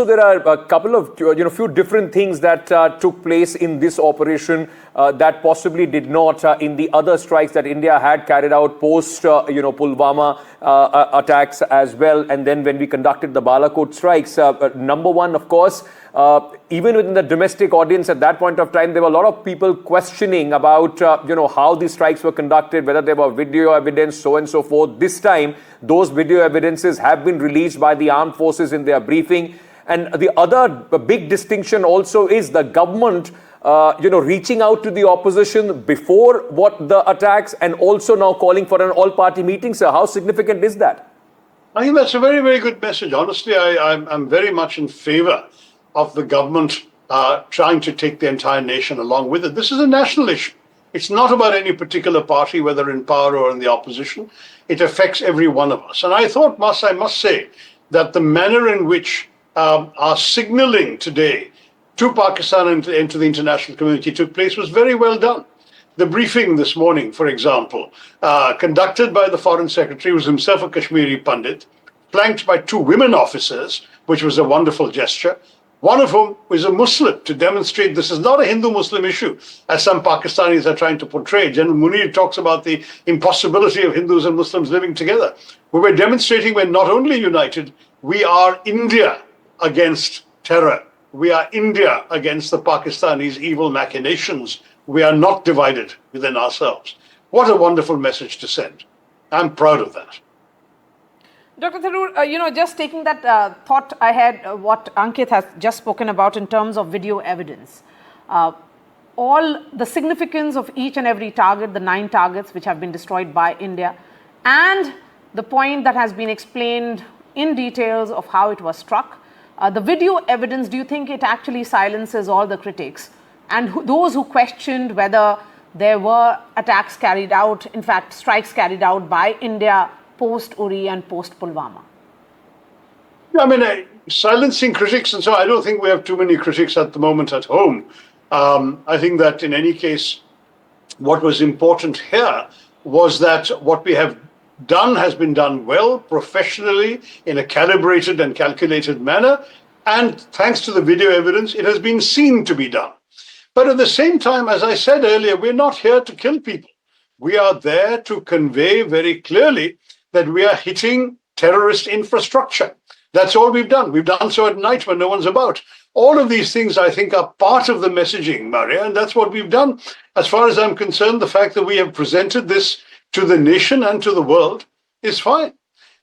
So there are a couple of, few different things that took place in this operation that possibly did not in the other strikes that India had carried out post, Pulwama attacks as well. And then when we conducted the Balakot strikes, number one, of course, even within the domestic audience at that point of time, there were a lot of people questioning about, how these strikes were conducted, whether there were video evidence, so on and so forth. This time, those video evidences have been released by the armed forces in their briefing. And the other big distinction also is the government, reaching out to the opposition before the attacks and also now calling for an all-party meeting. Sir, how significant is that? I think that's a very, very good message. Honestly, I'm very much in favor of the government trying to take the entire nation along with it. This is a national issue. It's not about any particular party, whether in power or in the opposition. It affects every one of us. And I must say, that the manner in which our signaling today to Pakistan and to the international community took place was very well done. The briefing this morning, for example, conducted by the Foreign Secretary, who was himself a Kashmiri Pandit, flanked by two women officers, which was a wonderful gesture, one of whom was a Muslim, to demonstrate this is not a Hindu-Muslim issue, as some Pakistanis are trying to portray. General Munir talks about the impossibility of Hindus and Muslims living together. We were demonstrating we're not only united, we are India against terror. We are India against the Pakistanis' evil machinations. We are not divided within ourselves. What a wonderful message to send. I'm proud of that. Dr. Tharoor, just taking that thought ahead, what Ankit has just spoken about in terms of video evidence, all the significance of each and every target, the 9 targets which have been destroyed by India, and the point that has been explained in details of how it was struck. The video evidence, do you think it actually silences all the critics and those who questioned whether there were attacks carried out, in fact, strikes carried out by India post-Uri and post-Pulwama? I mean, silencing critics, and so I don't think we have too many critics at the moment at home. I think that in any case, what was important here was that what we have done has been done well, professionally, in a calibrated and calculated manner, and thanks to the video evidence, it has been seen to be done. But at the same time, as I said earlier, we're not here to kill people. We are there to convey very clearly that we are hitting terrorist infrastructure. That's all we've done. We've done so at night when no one's about. All of these things, I think, are part of the messaging, Maria, and that's what we've done. As far as I'm concerned, the fact that we have presented this to the nation and to the world is fine.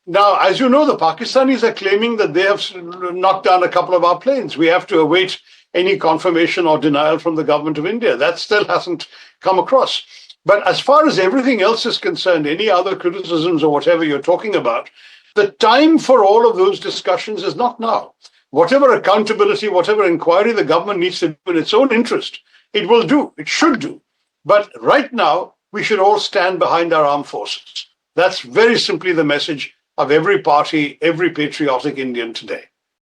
Now, as you know, the Pakistanis are claiming that they have knocked down a couple of our planes. We have to await any confirmation or denial from the government of India. That still hasn't come across. But as far as everything else is concerned, any other criticisms or whatever you're talking about, the time for all of those discussions is not now. Whatever accountability, whatever inquiry the government needs to do in its own interest, it will do, it should do. But right now, we should all stand behind our armed forces. That's very simply the message of every party, every patriotic Indian today.